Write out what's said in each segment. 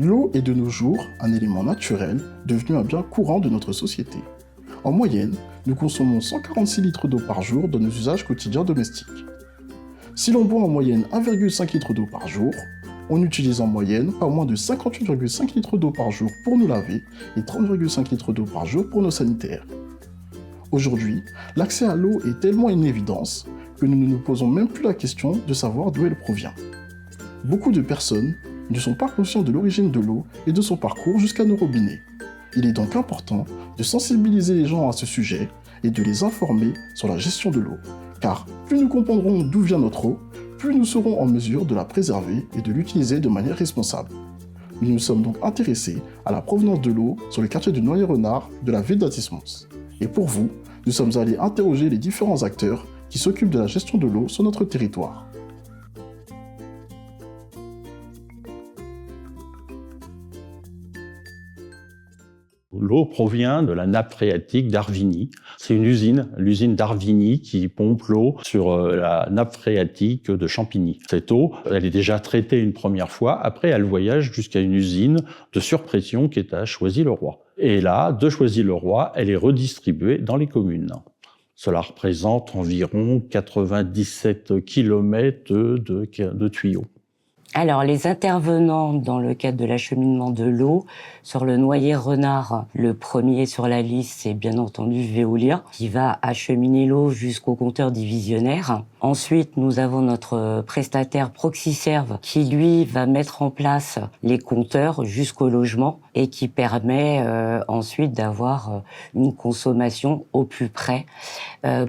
L'eau est de nos jours un élément naturel devenu un bien courant de notre société. En moyenne, nous consommons 146 litres d'eau par jour dans nos usages quotidiens domestiques. Si l'on boit en moyenne 1,5 litre d'eau par jour, on utilise en moyenne pas moins de 58,5 litres d'eau par jour pour nous laver et 30,5 litres d'eau par jour pour nos sanitaires. Aujourd'hui, l'accès à l'eau est tellement une évidence que nous ne nous posons même plus la question de savoir d'où elle provient. Beaucoup de personnes ne sont pas conscients de l'origine de l'eau et de son parcours jusqu'à nos robinets. Il est donc important de sensibiliser les gens à ce sujet et de les informer sur la gestion de l'eau, car plus nous comprendrons d'où vient notre eau, plus nous serons en mesure de la préserver et de l'utiliser de manière responsable. Nous nous sommes donc intéressés à la provenance de l'eau sur le quartier du Noyer-Renard de la ville d'Athis-Mons. Et pour vous, nous sommes allés interroger les différents acteurs qui s'occupent de la gestion de l'eau sur notre territoire. L'eau provient de la nappe phréatique d'Arvigny. C'est une usine, l'usine d'Arvigny, qui pompe l'eau sur la nappe phréatique de Champigny. Cette eau, elle est déjà traitée une première fois. Après, elle voyage jusqu'à une usine de surpression qui est à Choisy-le-Roi. Et là, de Choisy-le-Roi, elle est redistribuée dans les communes. Cela représente environ 97 km de tuyaux. Alors, les intervenants dans le cadre de l'acheminement de l'eau, sur le Noyer-Renard, le premier sur la liste, c'est bien entendu Veolia, qui va acheminer l'eau jusqu'au compteur divisionnaire. Ensuite, nous avons notre prestataire Proxiserve, qui lui va mettre en place les compteurs jusqu'au logement et qui permet ensuite d'avoir une consommation au plus près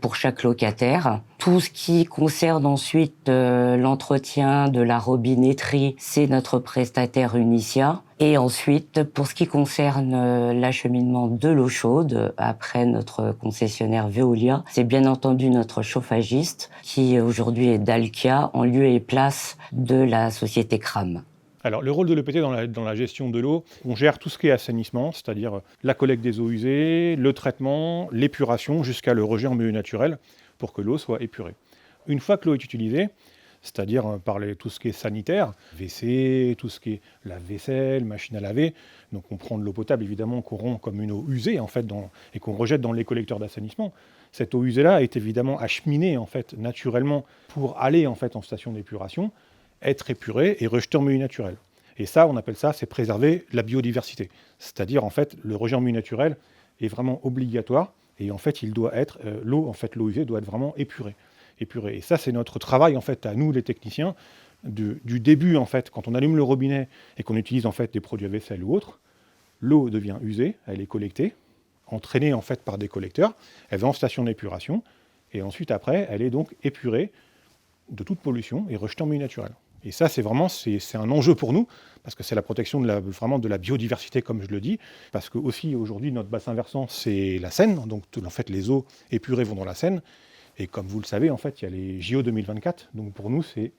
pour chaque locataire. Tout ce qui concerne ensuite l'entretien de la robinetterie, c'est notre prestataire Unicia. Et ensuite, pour ce qui concerne l'acheminement de l'eau chaude, après notre concessionnaire Veolia, c'est bien entendu notre chauffagiste, qui aujourd'hui est Dalkia, en lieu et place de la société Cram. Alors, le rôle de l'EPT dans la gestion de l'eau, on gère tout ce qui est assainissement, c'est-à-dire la collecte des eaux usées, le traitement, l'épuration, jusqu'à le rejet en milieu naturel, pour que l'eau soit épurée. Une fois que l'eau est utilisée, c'est-à-dire par tout ce qui est sanitaire, WC, tout ce qui est lave-vaisselle, machine à laver, donc on prend de l'eau potable évidemment qu'on rompt comme une eau usée en fait, et qu'on rejette dans les collecteurs d'assainissement. Cette eau usée-là est évidemment acheminée en fait, naturellement pour aller en fait, en station d'épuration, être épurée et rejetée en milieu naturel. Et ça, on appelle ça, c'est préserver la biodiversité. C'est-à-dire en fait, le rejet en milieu naturel est vraiment obligatoire. Et en fait, il doit être l'eau usée doit être vraiment épurée. Et ça, c'est notre travail en fait à nous, les techniciens, du début en fait, quand on allume le robinet et qu'on utilise en fait des produits à vaisselle ou autres, l'eau devient usée, elle est collectée, entraînée en fait par des collecteurs, elle va en station d'épuration et ensuite après, elle est donc épurée de toute pollution et rejetée en milieu naturel. Et ça, c'est un enjeu pour nous, parce que c'est la protection vraiment de la biodiversité, comme je le dis, parce que aussi aujourd'hui, notre bassin versant, c'est la Seine, donc en fait, les eaux épurées vont dans la Seine, et comme vous le savez, en fait, il y a les JO 2024, donc pour nous, c'est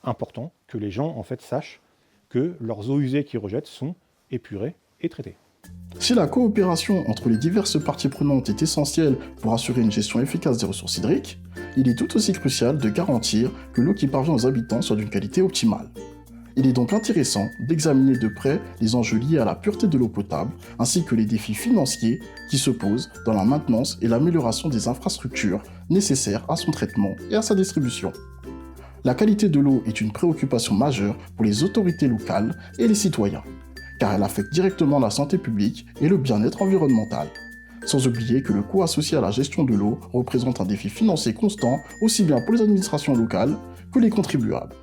important que les gens, en fait, sachent que leurs eaux usées qu'ils rejettent sont épurées et traitées. Si la coopération entre les diverses parties prenantes est essentielle pour assurer une gestion efficace des ressources hydriques, il est tout aussi crucial de garantir que l'eau qui parvient aux habitants soit d'une qualité optimale. Il est donc intéressant d'examiner de près les enjeux liés à la pureté de l'eau potable, ainsi que les défis financiers qui se posent dans la maintenance et l'amélioration des infrastructures nécessaires à son traitement et à sa distribution. La qualité de l'eau est une préoccupation majeure pour les autorités locales et les citoyens, car elle affecte directement la santé publique et le bien-être environnemental. Sans oublier que le coût associé à la gestion de l'eau représente un défi financier constant, aussi bien pour les administrations locales que les contribuables.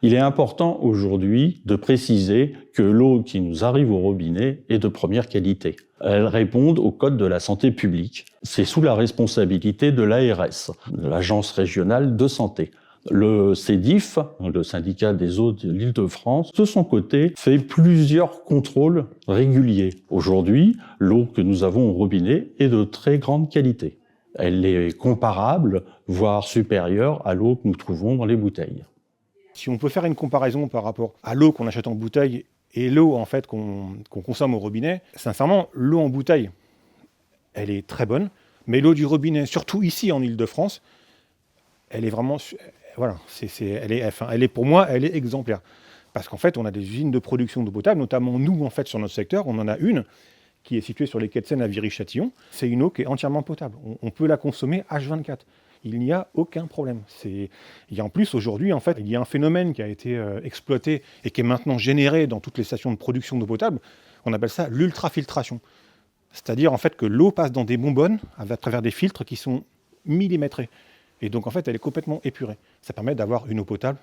Il est important aujourd'hui de préciser que l'eau qui nous arrive au robinet est de première qualité. Elle répond au code de la santé publique. C'est sous la responsabilité de l'ARS, de l'Agence régionale de santé. Le CEDIF, le syndicat des eaux de l'Île-de-France, de son côté, fait plusieurs contrôles réguliers. Aujourd'hui, l'eau que nous avons au robinet est de très grande qualité. Elle est comparable, voire supérieure à l'eau que nous trouvons dans les bouteilles. Si on peut faire une comparaison par rapport à l'eau qu'on achète en bouteille et l'eau en fait qu'on consomme au robinet, sincèrement, l'eau en bouteille, elle est très bonne, mais l'eau du robinet, surtout ici en Île-de-France, elle est vraiment... Voilà, pour moi, elle est exemplaire. Parce qu'en fait, on a des usines de production d'eau potable, notamment nous, en fait, sur notre secteur, on en a une qui est située sur les quais de Seine à Viry-Châtillon. C'est une eau qui est entièrement potable. On peut la consommer H24. Il n'y a aucun problème. En plus, aujourd'hui, en fait, il y a un phénomène qui a été exploité et qui est maintenant généré dans toutes les stations de production d'eau potable. On appelle ça l'ultrafiltration. C'est-à-dire, en fait, que l'eau passe dans des bonbonnes à travers des filtres qui sont millimétrés. Et donc, en fait, elle est complètement épurée. Ça permet d'avoir une eau potable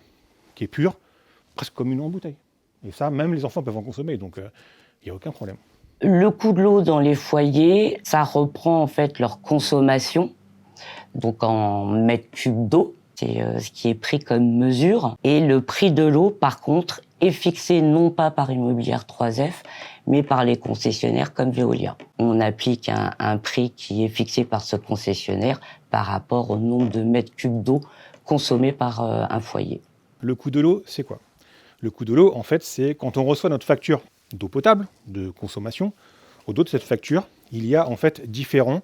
qui est pure, presque comme une eau en bouteille. Et ça, même les enfants peuvent en consommer, donc il n'y a aucun problème. Le coût de l'eau dans les foyers, ça reprend en fait leur consommation, donc en mètres cubes d'eau, c'est ce qui est pris comme mesure. Et le prix de l'eau, par contre, est fixé non pas par Immobilière 3F, mais par les concessionnaires comme Veolia. On applique un prix qui est fixé par ce concessionnaire par rapport au nombre de mètres cubes d'eau consommés par un foyer. Le coût de l'eau, c'est quoi ? Le coût de l'eau, en fait, c'est quand on reçoit notre facture d'eau potable, de consommation. Au dos de cette facture, il y a en fait différents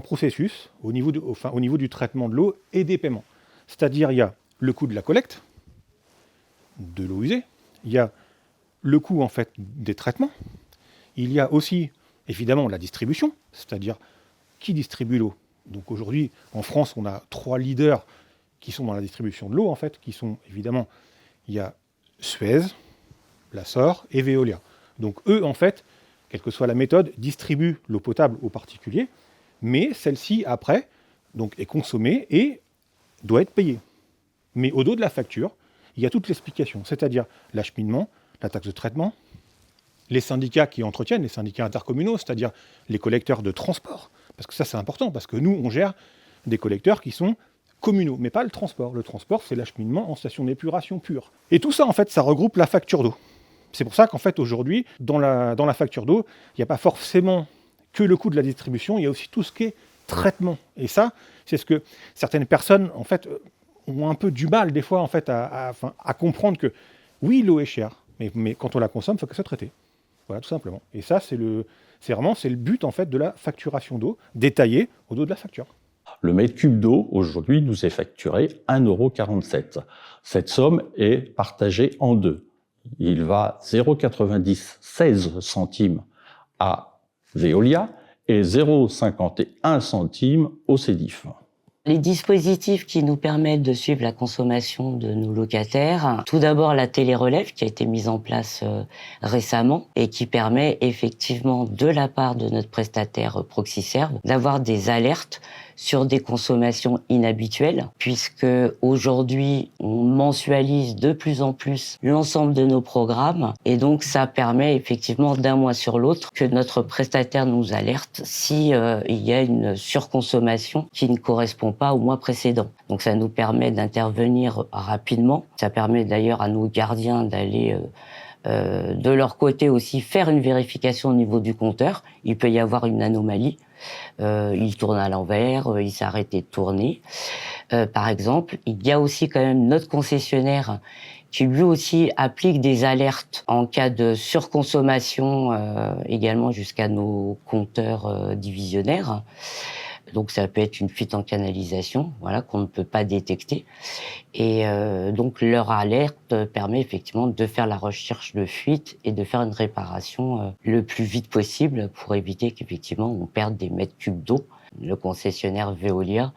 processus au niveau du traitement de l'eau et des paiements. C'est-à-dire, il y a le coût de la collecte de l'eau usée, il y a le coût en fait des traitements, il y a aussi évidemment la distribution, c'est-à-dire qui distribue l'eau. Donc aujourd'hui, en France, on a 3 leaders qui sont dans la distribution de l'eau, en fait, qui sont évidemment, il y a Suez, la SOR et Veolia. Donc eux, en fait, quelle que soit la méthode, distribuent l'eau potable aux particuliers, mais celle-ci, après, donc, est consommée et doit être payée. Mais au dos de la facture, il y a toute l'explication, c'est-à-dire l'acheminement, la taxe de traitement, les syndicats qui entretiennent, les syndicats intercommunaux, c'est-à-dire les collecteurs de transport. Parce que ça, c'est important, parce que nous, on gère des collecteurs qui sont communaux, mais pas le transport. Le transport, c'est l'acheminement en station d'épuration pure. Et tout ça, en fait, ça regroupe la facture d'eau. C'est pour ça qu'en fait, aujourd'hui, dans la facture d'eau, il n'y a pas forcément que le coût de la distribution, il y a aussi tout ce qui est traitement. Et ça, c'est ce que certaines personnes, en fait, ont un peu du mal, des fois, en fait, à comprendre que, oui, l'eau est chère, mais quand on la consomme, il faut qu'elle soit traitée. Voilà, tout simplement. Et ça, c'est le but, en fait, de la facturation d'eau, détaillée au dos de la facture. Le mètre cube d'eau, aujourd'hui, nous est facturé 1,47 €. Cette somme est partagée en deux. Il va 0,96 centimes à Veolia et 0,51 centimes au CEDIF. Les dispositifs qui nous permettent de suivre la consommation de nos locataires, tout d'abord la télérelève qui a été mise en place récemment et qui permet effectivement de la part de notre prestataire Proxiserve d'avoir des alertes sur des consommations inhabituelles, puisque aujourd'hui on mensualise de plus en plus l'ensemble de nos programmes et donc ça permet effectivement d'un mois sur l'autre que notre prestataire nous alerte si il y a une surconsommation qui ne correspond pas au mois précédent. Donc ça nous permet d'intervenir rapidement. Ça permet d'ailleurs à nos gardiens d'aller de leur côté aussi faire une vérification au niveau du compteur. Il peut y avoir une anomalie. Il tourne à l'envers, il s'est arrêté de tourner. Par exemple, il y a aussi quand même notre concessionnaire qui lui aussi applique des alertes en cas de surconsommation, également jusqu'à nos compteurs divisionnaires. Donc ça peut être une fuite en canalisation, voilà, qu'on ne peut pas détecter. Et donc leur alerte permet effectivement de faire la recherche de fuite et de faire une réparation le plus vite possible pour éviter qu'effectivement on perde des mètres cubes d'eau. Le concessionnaire Veolia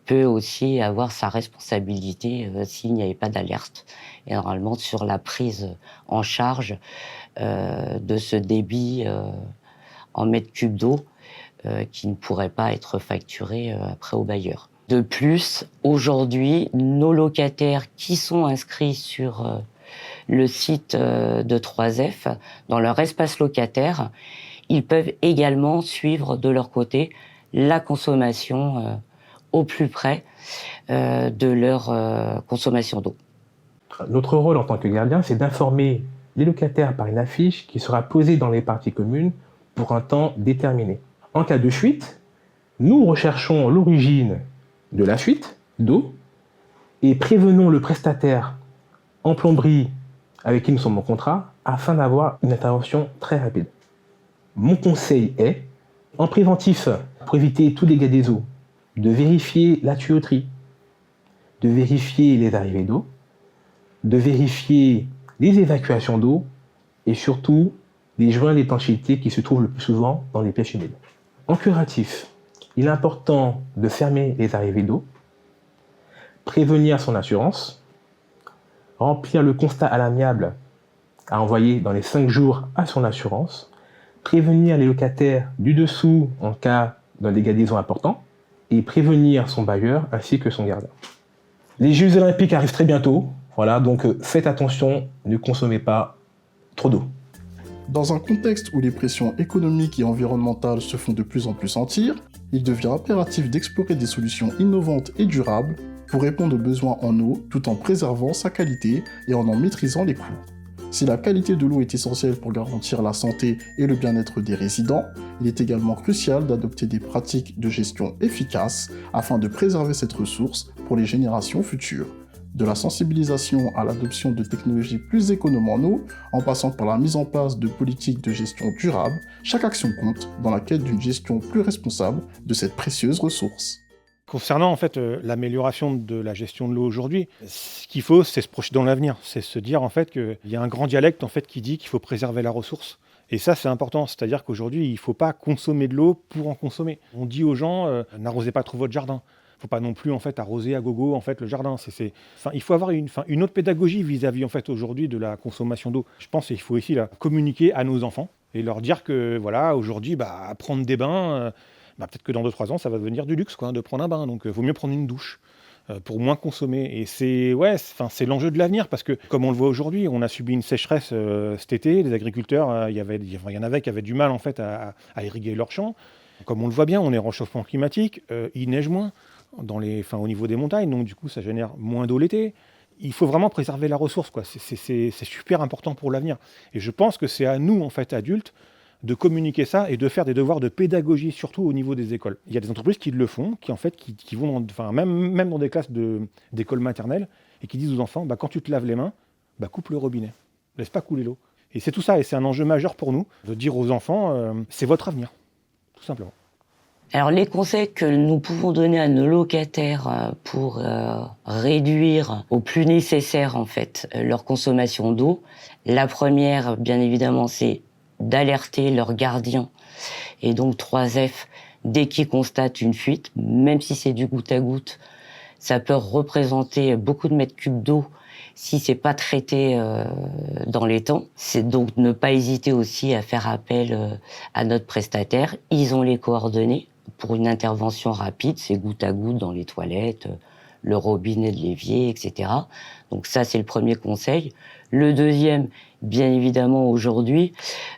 peut aussi avoir sa responsabilité s'il n'y avait pas d'alerte. Et normalement sur la prise en charge de ce débit en mètres cubes d'eau, qui ne pourrait pas être facturé après au bailleur. De plus, aujourd'hui, nos locataires qui sont inscrits sur le site de 3F, dans leur espace locataire, ils peuvent également suivre de leur côté la consommation au plus près de leur consommation d'eau. Notre rôle en tant que gardien, c'est d'informer les locataires par une affiche qui sera posée dans les parties communes pour un temps déterminé. En cas de fuite, nous recherchons l'origine de la fuite d'eau et prévenons le prestataire en plomberie avec qui nous sommes en contrat afin d'avoir une intervention très rapide. Mon conseil est, en préventif, pour éviter tout dégât des eaux, de vérifier la tuyauterie, de vérifier les arrivées d'eau, de vérifier les évacuations d'eau et surtout les joints d'étanchéité qui se trouvent le plus souvent dans les pièces humides. En curatif, il est important de fermer les arrivées d'eau, prévenir son assurance, remplir le constat à l'amiable à envoyer dans les 5 jours à son assurance, prévenir les locataires du dessous en cas d'un dégât des eaux important et prévenir son bailleur ainsi que son gardien. Les Jeux olympiques arrivent très bientôt, voilà, donc faites attention, ne consommez pas trop d'eau. Dans un contexte où les pressions économiques et environnementales se font de plus en plus sentir, il devient impératif d'explorer des solutions innovantes et durables pour répondre aux besoins en eau tout en préservant sa qualité et en maîtrisant les coûts. Si la qualité de l'eau est essentielle pour garantir la santé et le bien-être des résidents, il est également crucial d'adopter des pratiques de gestion efficaces afin de préserver cette ressource pour les générations futures. De la sensibilisation à l'adoption de technologies plus économes en eau, en passant par la mise en place de politiques de gestion durable, chaque action compte dans la quête d'une gestion plus responsable de cette précieuse ressource. Concernant en fait l'amélioration de la gestion de l'eau aujourd'hui, ce qu'il faut, c'est se projeter dans l'avenir, c'est se dire en fait qu'il y a un grand dialecte en fait qui dit qu'il faut préserver la ressource. Et ça, c'est important, c'est-à-dire qu'aujourd'hui, il ne faut pas consommer de l'eau pour en consommer. On dit aux gens, n'arrosez pas trop votre jardin. Il ne faut pas non plus en fait arroser à gogo en fait le jardin. Enfin, il faut avoir une autre pédagogie vis-à-vis en fait aujourd'hui de la consommation d'eau. Je pense qu'il faut aussi communiquer à nos enfants et leur dire que voilà, aujourd'hui, prendre des bains. Peut-être que dans 2-3 ans, ça va devenir du luxe de prendre un bain. Donc, il vaut mieux prendre une douche pour moins consommer. Et c'est l'enjeu de l'avenir parce que, comme on le voit aujourd'hui, on a subi une sécheresse cet été. Les agriculteurs, il y en avait qui avaient du mal en fait à irriguer leurs champs. Comme on le voit bien, on est en réchauffement climatique. Il neige moins au niveau des montagnes. Donc, du coup, ça génère moins d'eau l'été. Il faut vraiment préserver la ressource, quoi. C'est super important pour l'avenir. Et je pense que c'est à nous, en fait, adultes, de communiquer ça et de faire des devoirs de pédagogie, surtout au niveau des écoles. Il y a des entreprises qui le font, qui vont même dans des classes d'école maternelle et qui disent aux enfants, quand tu te laves les mains, coupe le robinet, laisse pas couler l'eau. Et c'est tout ça, et c'est un enjeu majeur pour nous, de dire aux enfants, c'est votre avenir, tout simplement. Alors les conseils que nous pouvons donner à nos locataires pour réduire au plus nécessaire en fait leur consommation d'eau, la première, bien évidemment, c'est d'alerter leurs gardiens et donc 3F dès qu'ils constatent une fuite, même si c'est du goutte à goutte, ça peut représenter beaucoup de mètres cubes d'eau si c'est pas traité dans les temps. C'est donc ne pas hésiter aussi à faire appel à notre prestataire. Ils ont les coordonnées pour une intervention rapide, c'est goutte à goutte dans les toilettes, le robinet de l'évier, etc. Donc ça, c'est le premier conseil. Le deuxième, bien évidemment, aujourd'hui,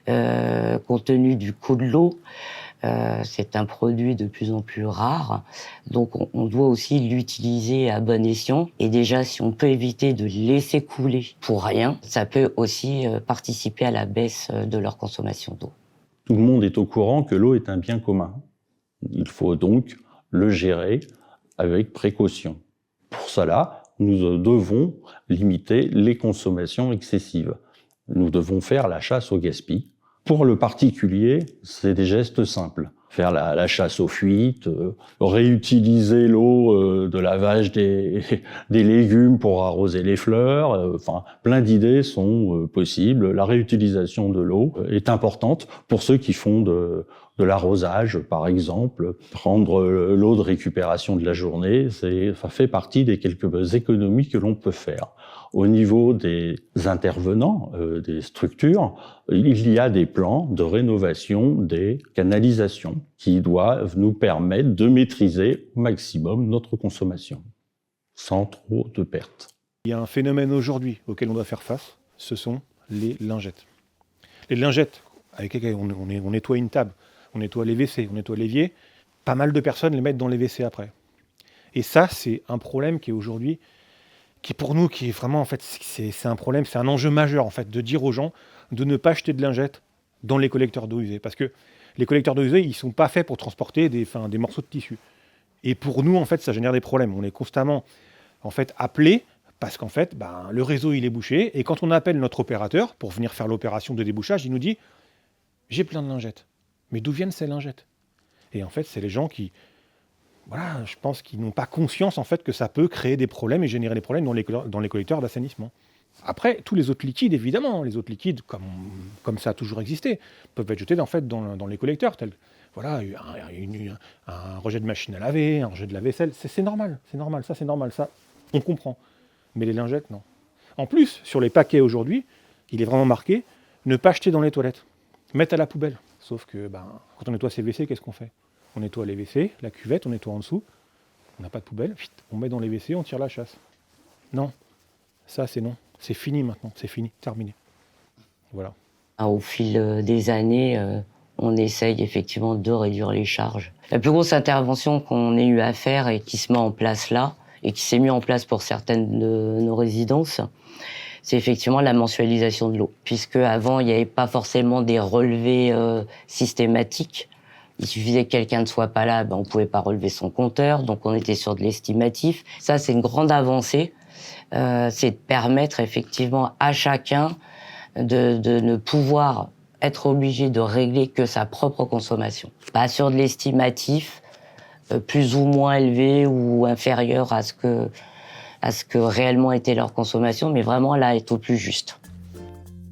compte tenu du coût de l'eau, c'est un produit de plus en plus rare. Donc on doit aussi l'utiliser à bon escient. Et déjà, si on peut éviter de laisser couler pour rien, ça peut aussi participer à la baisse de leur consommation d'eau. Tout le monde est au courant que l'eau est un bien commun. Il faut donc le gérer avec précaution. Pour cela, nous devons limiter les consommations excessives. Nous devons faire la chasse au gaspillage. Pour le particulier, c'est des gestes simples. Faire la chasse aux fuites, réutiliser l'eau de lavage des légumes pour arroser les fleurs. Plein d'idées sont possibles. La réutilisation de l'eau est importante pour ceux qui font de l'arrosage, par exemple. Prendre l'eau de récupération de la journée, ça fait partie des quelques économies que l'on peut faire. Au niveau des intervenants, des structures, il y a des plans de rénovation des canalisations qui doivent nous permettre de maîtriser au maximum notre consommation, sans trop de pertes. Il y a un phénomène aujourd'hui auquel on doit faire face, ce sont les lingettes. Les lingettes avec lesquelles on nettoie une table, on nettoie les WC, on nettoie l'évier, pas mal de personnes les mettent dans les WC après. Et ça, c'est un problème qui est aujourd'hui, qui pour nous, qui est vraiment, en fait, c'est un problème, c'est un enjeu majeur, en fait, de dire aux gens de ne pas jeter de lingettes dans les collecteurs d'eau usée. Parce que les collecteurs d'eau usée, ils ne sont pas faits pour transporter des morceaux de tissu. Et pour nous, en fait, ça génère des problèmes. On est constamment, en fait, appelés, parce qu'en fait, le réseau, il est bouché. Et quand on appelle notre opérateur pour venir faire l'opération de débouchage, il nous dit « J'ai plein de lingettes. » Mais d'où viennent ces lingettes? Et en fait, c'est les gens qui... je pense qu'ils n'ont pas conscience en fait que ça peut créer des problèmes et générer des problèmes dans les collecteurs d'assainissement. Après, tous les autres liquides, évidemment, les autres liquides, comme ça a toujours existé, peuvent être jetés en fait dans les collecteurs, tels voilà, un rejet de machine à laver, un rejet de lave-vaisselle, c'est normal, ça, on comprend. Mais les lingettes, non. En plus, sur les paquets aujourd'hui, il est vraiment marqué « ne pas jeter dans les toilettes, mettre à la poubelle ». Sauf que quand on nettoie ses WC, qu'est-ce qu'on fait? On nettoie les WC, la cuvette, on nettoie en dessous, on n'a pas de poubelle, on met dans les WC, on tire la chasse. Non, ça c'est non, c'est fini maintenant, c'est fini, terminé. Voilà. Au fil des années, on essaye effectivement de réduire les charges. La plus grosse intervention qu'on ait eu à faire et qui se met en place là, et qui s'est mis en place pour certaines de nos résidences, c'est effectivement la mensualisation de l'eau. Puisque avant, il n'y avait pas forcément des relevés systématiques. Il suffisait que quelqu'un ne soit pas là, on ne pouvait pas relever son compteur, donc on était sur de l'estimatif. Ça, c'est une grande avancée. C'est de permettre effectivement à chacun de ne pouvoir être obligé de régler que sa propre consommation. Pas sur de l'estimatif, plus ou moins élevé ou inférieur à ce que réellement était leur consommation, mais vraiment là, être au plus juste.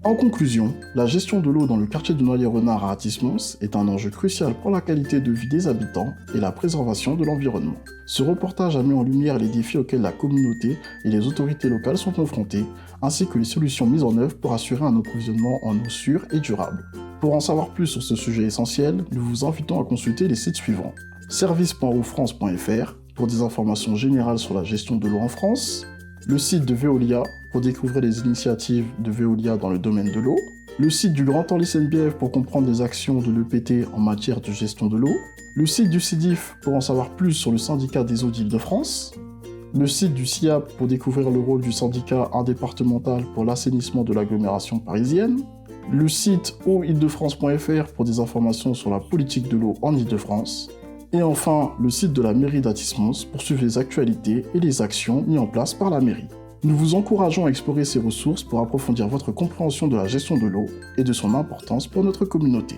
En conclusion, la gestion de l'eau dans le quartier de Noyer-Renard à Athis-Mons est un enjeu crucial pour la qualité de vie des habitants et la préservation de l'environnement. Ce reportage a mis en lumière les défis auxquels la communauté et les autorités locales sont confrontées, ainsi que les solutions mises en œuvre pour assurer un approvisionnement en eau sûre et durable. Pour en savoir plus sur ce sujet essentiel, nous vous invitons à consulter les sites suivants. service.eaufrance.fr pour des informations générales sur la gestion de l'eau en France, le site de Veolia pour découvrir les initiatives de Veolia dans le domaine de l'eau, le site du Grand Anlis NBF pour comprendre les actions de l'EPT en matière de gestion de l'eau, le site du CIDIF pour en savoir plus sur le syndicat des eaux d'Île-de-France, le site du SIAP pour découvrir le rôle du syndicat indépartemental pour l'assainissement de l'agglomération parisienne, le site eau-ile-de-france.fr pour des informations sur la politique de l'eau en Île-de-France, et enfin le site de la mairie d'Athis-Mons pour suivre les actualités et les actions mises en place par la mairie. Nous vous encourageons à explorer ces ressources pour approfondir votre compréhension de la gestion de l'eau et de son importance pour notre communauté.